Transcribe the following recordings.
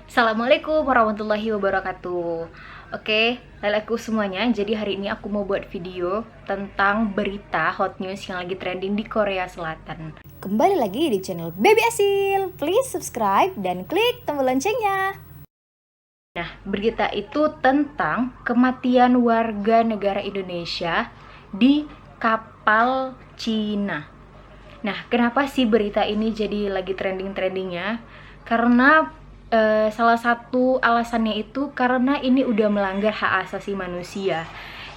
Assalamualaikum warahmatullahi wabarakatuh. Oke, leleku semuanya. Jadi hari ini aku mau buat video tentang berita hot news yang lagi trending di Korea Selatan. Kembali lagi di channel Baby Asil. Please subscribe dan klik tombol loncengnya. Nah, berita itu tentang kematian warga negara Indonesia di kapal Cina. Nah, kenapa sih berita ini jadi lagi trending-trendingnya? Karena salah satu alasannya itu karena ini udah melanggar hak asasi manusia.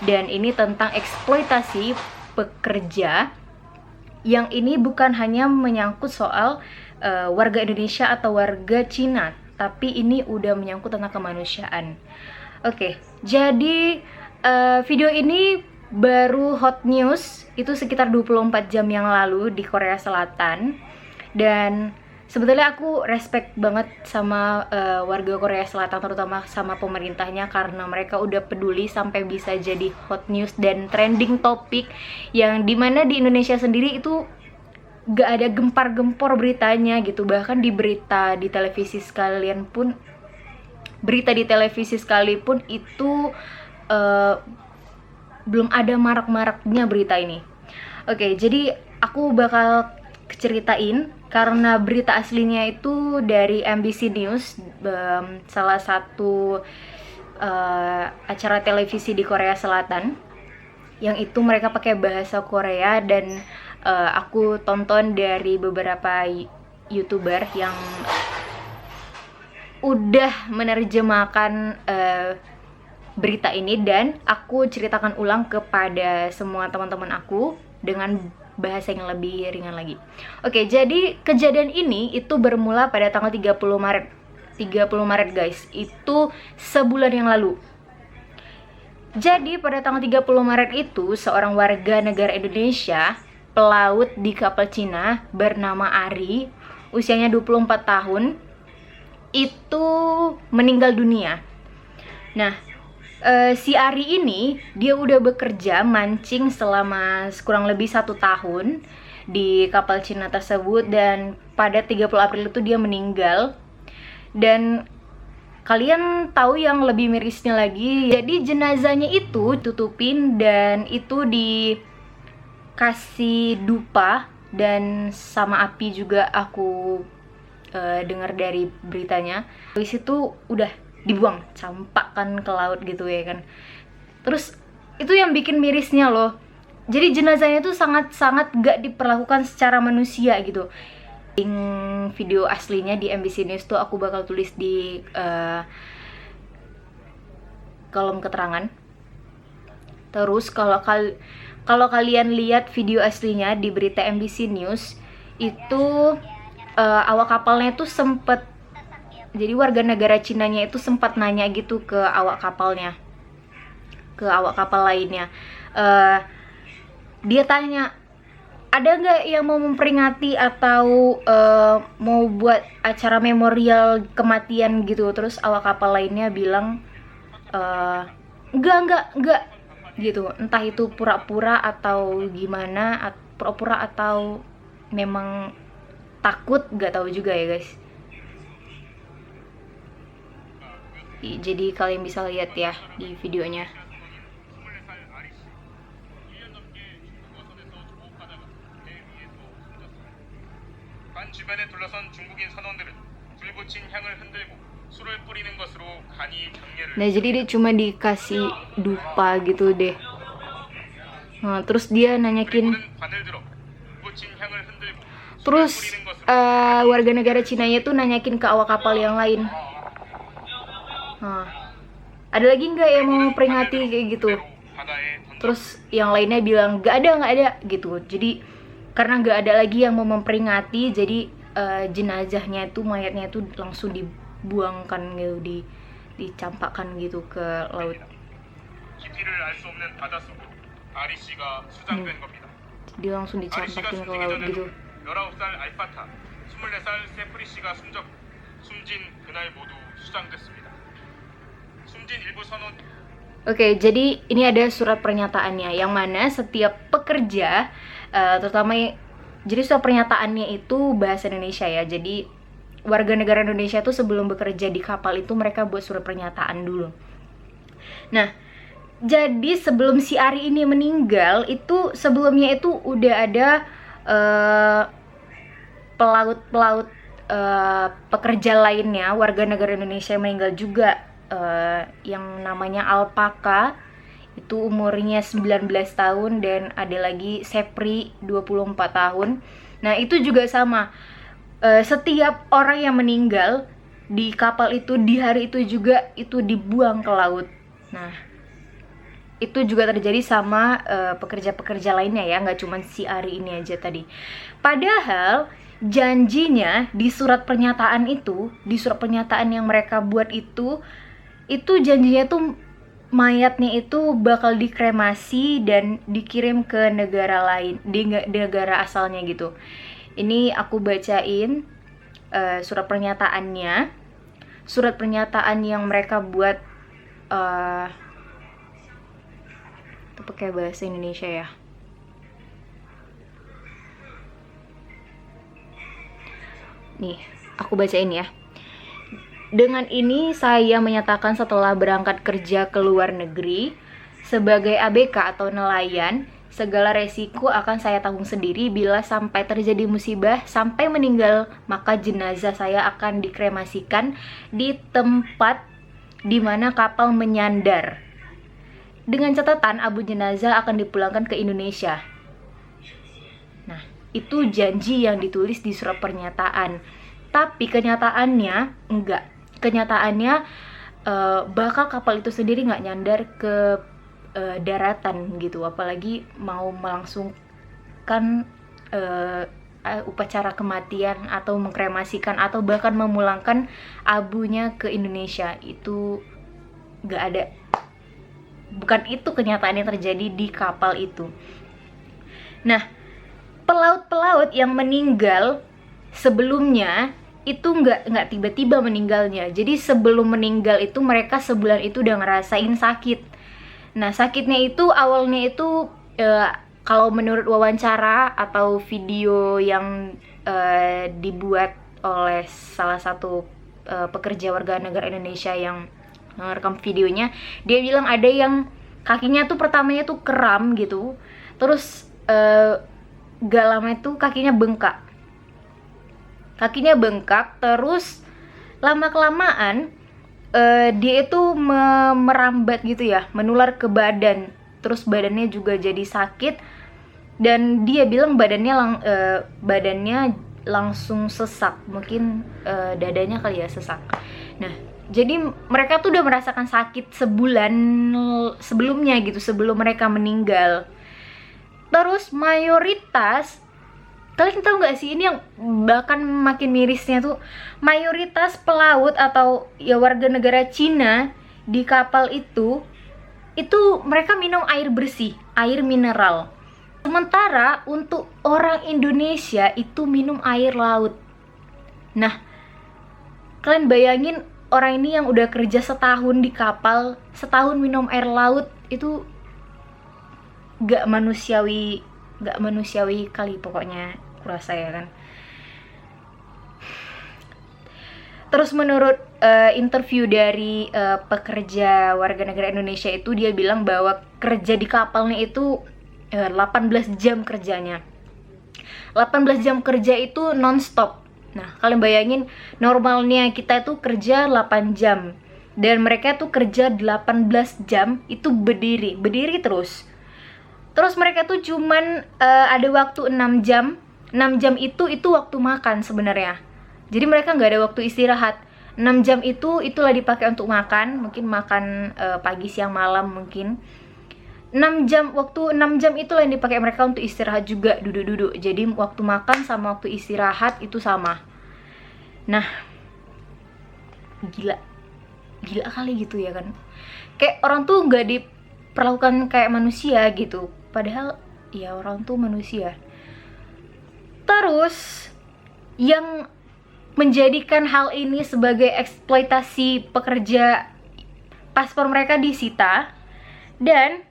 Dan ini tentang eksploitasi pekerja, yang ini bukan hanya menyangkut soal warga Indonesia atau warga Cina, tapi ini udah menyangkut tentang kemanusiaan. Oke, jadi video ini baru hot news itu sekitar 24 jam yang lalu di Korea Selatan. Dan sebetulnya aku respect banget sama warga Korea Selatan, terutama sama pemerintahnya, karena mereka udah peduli sampai bisa jadi hot news dan trending topik yang dimana di Indonesia sendiri itu gak ada gempar-gempor beritanya gitu. Bahkan di berita di televisi sekalipun itu belum ada marak-maraknya berita ini. Oke, jadi aku bakal ceritain karena berita aslinya itu dari MBC News, salah satu acara televisi di Korea Selatan, yang itu mereka pakai bahasa Korea. Dan aku tonton dari beberapa YouTuber yang udah menerjemahkan berita ini, dan aku ceritakan ulang kepada semua teman-teman aku dengan bahasa yang lebih ringan lagi. Oke, jadi kejadian ini itu bermula pada tanggal 30 Maret guys. Itu sebulan yang lalu. Jadi pada tanggal 30 Maret itu seorang warga negara Indonesia, pelaut di kapal Cina bernama Ari, usianya 24 tahun, itu meninggal dunia. Nah, si Ari ini dia udah bekerja mancing selama kurang lebih 1 tahun di kapal Cina tersebut, dan pada 30 April itu dia meninggal. Dan kalian tahu yang lebih mirisnya lagi, jadi jenazahnya itu tutupin dan itu dikasih dupa dan sama api juga. Aku dengar dari beritanya, habis itu udah dibuang, campakkan ke laut gitu ya kan. Terus itu yang bikin mirisnya loh, jadi jenazahnya tuh sangat-sangat gak diperlakukan secara manusia gitu. Link video aslinya di MBC News tuh aku bakal tulis di kolom keterangan. Terus kalau kalian lihat video aslinya di berita MBC News itu, awak kapalnya tuh sempet, jadi warga negara Cinanya itu sempat nanya gitu ke awak kapalnya, ke awak kapal lainnya. Dia tanya, ada nggak yang mau memperingati atau mau buat acara memorial kematian gitu. Terus awak kapal lainnya bilang, enggak gitu. Entah itu pura-pura atau gimana, pura-pura atau memang takut, nggak tahu juga ya guys. Jadi kalian bisa lihat ya di videonya. Nah, jadi dia cuma dikasih dupa gitu deh. Nah, terus dia nanyakin, terus warga negara Cinanya tuh nanyakin ke awak kapal yang lain, ada lagi nggak yang mau memperingati kayak gitu. Terus yang lainnya bilang nggak ada gitu. Jadi karena nggak ada lagi yang mau memperingati, jadi jenazahnya itu, mayatnya itu langsung dibuangkan gitu, dicampakkan gitu ke laut. Dia langsung dicampakin ke laut gitu. Oke, jadi ini ada surat pernyataannya, yang mana setiap pekerja, terutama, jadi surat pernyataannya itu bahasa Indonesia ya. Jadi warga negara Indonesia tuh sebelum bekerja di kapal itu mereka buat surat pernyataan dulu. Nah, jadi sebelum si Ari ini meninggal itu sebelumnya itu udah ada pelaut-pelaut pekerja lainnya warga negara Indonesia yang meninggal juga, yang namanya Alpaka, itu umurnya 19 tahun, dan ada lagi Sepri 24 tahun. Nah itu juga sama, setiap orang yang meninggal di kapal itu di hari itu juga itu dibuang ke laut. Nah itu juga terjadi sama pekerja-pekerja lainnya ya, nggak cuma si Ari ini aja tadi. Padahal janjinya di surat pernyataan itu, di surat pernyataan yang mereka buat itu janjinya tuh mayatnya itu bakal dikremasi dan dikirim ke negara lain, di negara asalnya gitu. Ini aku bacain surat pernyataannya, surat pernyataan yang mereka buat. Itu pakai bahasa Indonesia ya. Nih, aku bacain ya. Dengan ini saya menyatakan setelah berangkat kerja ke luar negeri sebagai ABK atau nelayan, segala resiko akan saya tanggung sendiri. Bila sampai terjadi musibah sampai meninggal, maka jenazah saya akan dikremasikan di tempat di mana kapal menyandar. Dengan catatan abu jenazah akan dipulangkan ke Indonesia. Nah, itu janji yang ditulis di surat pernyataan. Tapi kenyataannya enggak. Kenyataannya bakal kapal itu sendiri nggak nyandar ke daratan gitu. Apalagi mau melangsungkan upacara kematian atau mengkremasikan atau bahkan memulangkan abunya ke Indonesia. Itu nggak ada. Bukan itu kenyataan yang terjadi di kapal itu. Nah, pelaut-pelaut yang meninggal sebelumnya itu nggak tiba-tiba meninggalnya. Jadi sebelum meninggal itu mereka sebulan itu udah ngerasain sakit. Nah, sakitnya itu awalnya itu kalau menurut wawancara atau video yang dibuat oleh salah satu pekerja warga negara Indonesia yang ngerekam videonya, dia bilang ada yang kakinya tuh pertamanya tuh kram gitu, terus gak lama itu kakinya bengkak, terus lama-kelamaan dia itu merambat gitu ya, menular ke badan, terus badannya juga jadi sakit, dan dia bilang badannya langsung sesak, mungkin dadanya kali ya sesak. Nah, jadi mereka tuh udah merasakan sakit sebulan sebelumnya gitu, sebelum mereka meninggal. Terus mayoritas, kalian tahu nggak sih, ini yang bahkan makin mirisnya tuh, mayoritas pelaut atau ya warga negara Cina di kapal itu mereka minum air bersih, air mineral. Sementara untuk orang Indonesia itu minum air laut. Nah, kalian bayangin orang ini yang udah kerja setahun di kapal, setahun minum air laut, itu gak manusiawi kali pokoknya, kurasa ya kan. Terus menurut interview dari pekerja warga negara Indonesia itu, dia bilang bahwa kerja di kapalnya itu 18 jam kerjanya. 18 jam kerja itu non-stop. Nah, kalian bayangin normalnya kita itu kerja 8 jam dan mereka tuh kerja 18 jam itu berdiri terus. Terus mereka tuh cuman ada waktu 6 jam. 6 jam itu waktu makan sebenarnya. Jadi mereka nggak ada waktu istirahat. 6 jam itulah dipakai untuk makan, mungkin makan pagi, siang, malam mungkin. 6 jam itulah yang dipakai mereka untuk istirahat juga, duduk-duduk. Jadi waktu makan sama waktu istirahat itu sama. Nah, gila kali gitu ya kan. Kayak orang tuh nggak diperlakukan kayak manusia gitu. Padahal ya orang tuh manusia. Terus yang menjadikan hal ini sebagai eksploitasi pekerja, paspor mereka disita, dan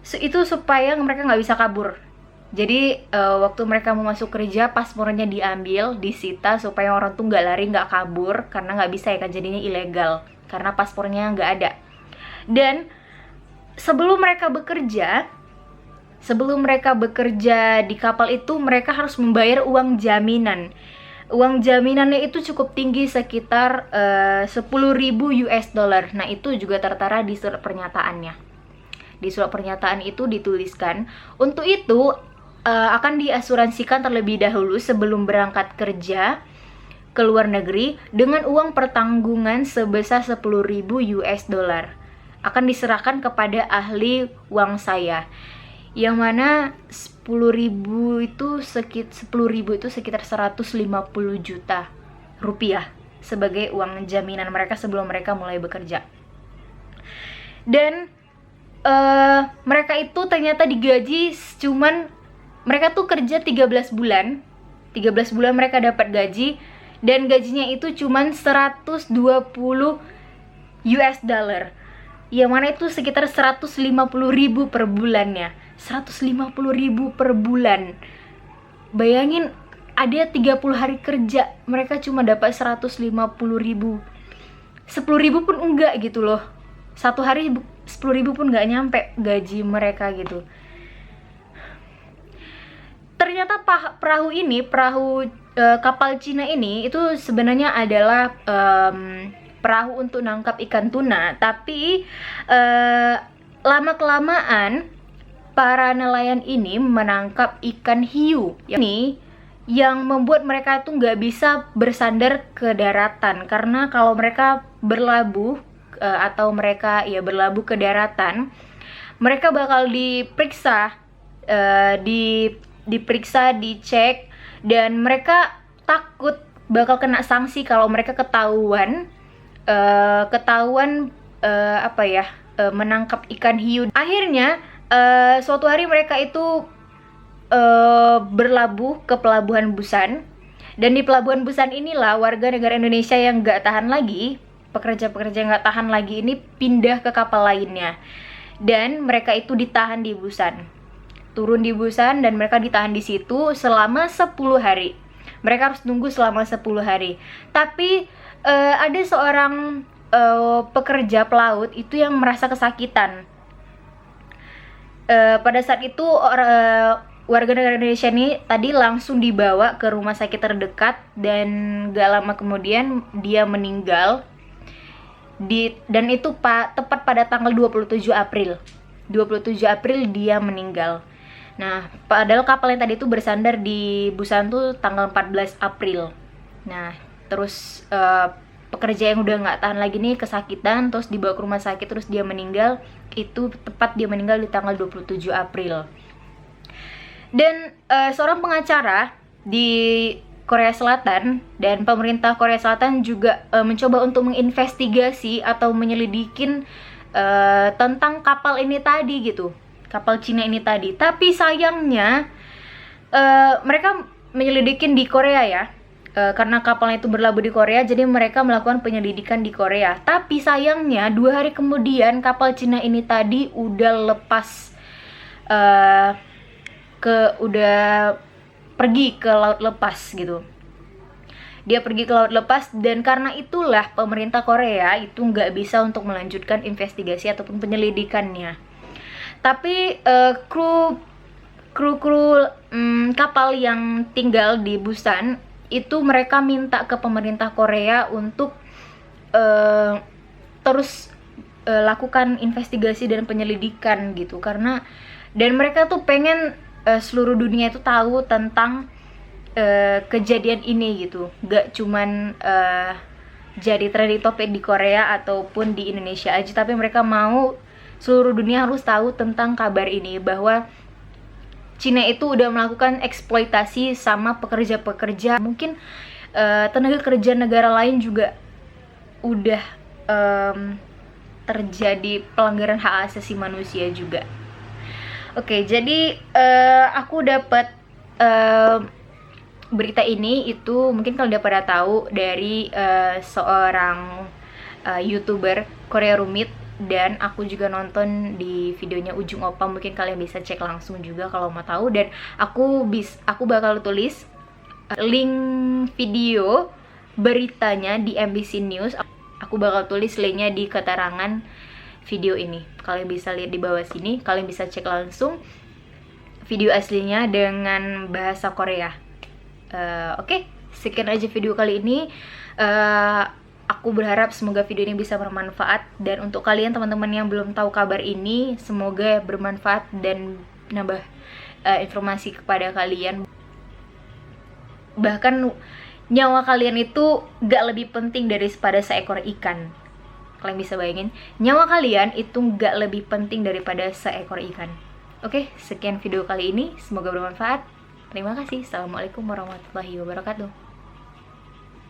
itu supaya mereka nggak bisa kabur. Jadi waktu mereka mau masuk kerja, paspornya diambil, disita supaya orang tuh nggak lari, nggak kabur, karena nggak bisa ya kan, jadinya ilegal karena paspornya nggak ada. Dan sebelum mereka bekerja di kapal itu, mereka harus membayar uang jaminan. Uang jaminannya itu cukup tinggi, sekitar 10.000 US dollar. Nah, itu juga tertera di surat pernyataannya. Di surat pernyataan itu dituliskan, untuk itu akan diasuransikan terlebih dahulu sebelum berangkat kerja ke luar negeri dengan uang pertanggungan sebesar 10.000 US dollar. Akan diserahkan kepada ahli uang saya. Yang mana 10.000 itu sekitar 150 juta rupiah sebagai uang jaminan mereka sebelum mereka mulai bekerja. Dan mereka itu ternyata digaji mereka tuh kerja 13 bulan mereka dapat gaji, dan gajinya itu cuman 120 US dollar, yang mana itu sekitar 150.000 per bulannya. 150.000 per bulan. Bayangin, ada 30 hari kerja mereka cuma dapat 150.000. 10.000 pun enggak gitu loh. Satu hari 10.000 pun enggak nyampe gaji mereka gitu. Ternyata perahu kapal Cina ini itu sebenarnya adalah perahu untuk nangkap ikan tuna, tapi lama-kelamaan para nelayan ini menangkap ikan hiu. Ini yang membuat mereka itu nggak bisa bersandar ke daratan, karena kalau mereka berlabuh berlabuh ke daratan, mereka bakal diperiksa, dicek, dan mereka takut bakal kena sanksi kalau mereka ketahuan menangkap ikan hiu. Akhirnya suatu hari mereka itu berlabuh ke Pelabuhan Busan, dan di Pelabuhan Busan inilah warga negara Indonesia yang nggak tahan lagi, pekerja-pekerja yang nggak tahan lagi ini pindah ke kapal lainnya, dan mereka itu ditahan di Busan. Turun di Busan dan mereka ditahan di situ selama 10 hari. Mereka harus tunggu selama 10 hari. Tapi ada seorang pekerja pelaut itu yang merasa kesakitan. Pada saat itu warga negara Indonesia ini tadi langsung dibawa ke rumah sakit terdekat, dan gak lama kemudian dia meninggal. Dan itu tepat pada tanggal 27 April. 27 April dia meninggal. Nah, padahal kapal yang tadi itu bersandar di Busan tuh tanggal 14 April. Nah, terus pekerja yang udah nggak tahan lagi nih kesakitan, terus dibawa ke rumah sakit, terus dia meninggal. Itu tepat dia meninggal di tanggal 27 April. Dan seorang pengacara di Korea Selatan dan pemerintah Korea Selatan juga mencoba untuk menginvestigasi atau menyelidikin tentang kapal ini tadi gitu, kapal Cina ini tadi. Tapi sayangnya mereka menyelidikin di Korea ya, karena kapalnya itu berlabuh di Korea, jadi mereka melakukan penyelidikan di Korea. Tapi sayangnya 2 hari kemudian kapal Cina ini tadi udah lepas, udah pergi ke laut lepas gitu. Dia pergi ke laut lepas, dan karena itulah pemerintah Korea itu nggak bisa untuk melanjutkan investigasi ataupun penyelidikannya. Tapi kru kapal yang tinggal di Busan itu mereka minta ke pemerintah Korea untuk terus lakukan investigasi dan penyelidikan gitu, dan mereka tuh pengen seluruh dunia itu tahu tentang kejadian ini gitu, gak cuman jadi trending topic di Korea ataupun di Indonesia aja, tapi mereka mau seluruh dunia harus tahu tentang kabar ini, bahwa Cina itu udah melakukan eksploitasi sama pekerja-pekerja. Mungkin tenaga kerja negara lain juga udah terjadi pelanggaran hak asasi manusia juga. Oke, jadi aku dapat berita ini itu mungkin kalau udah pada tahu dari seorang YouTuber Korea Rumit. dan aku juga nonton di videonya Ujung Opa, mungkin kalian bisa cek langsung juga kalau mau tahu. Dan aku bakal tulis link video beritanya di MBC News. Aku bakal tulis linknya di keterangan video ini. Kalian bisa lihat di bawah sini, kalian bisa cek langsung video aslinya dengan bahasa Korea. Oke, sekian aja video kali ini. Aku berharap semoga video ini bisa bermanfaat, dan untuk kalian teman-teman yang belum tahu kabar ini, semoga bermanfaat dan nambah informasi kepada kalian. Bahkan nyawa kalian itu gak lebih penting daripada seekor ikan. Kalian bisa bayangin, nyawa kalian itu gak lebih penting daripada seekor ikan. Oke, sekian video kali ini, semoga bermanfaat. Terima kasih. Assalamualaikum warahmatullahi wabarakatuh.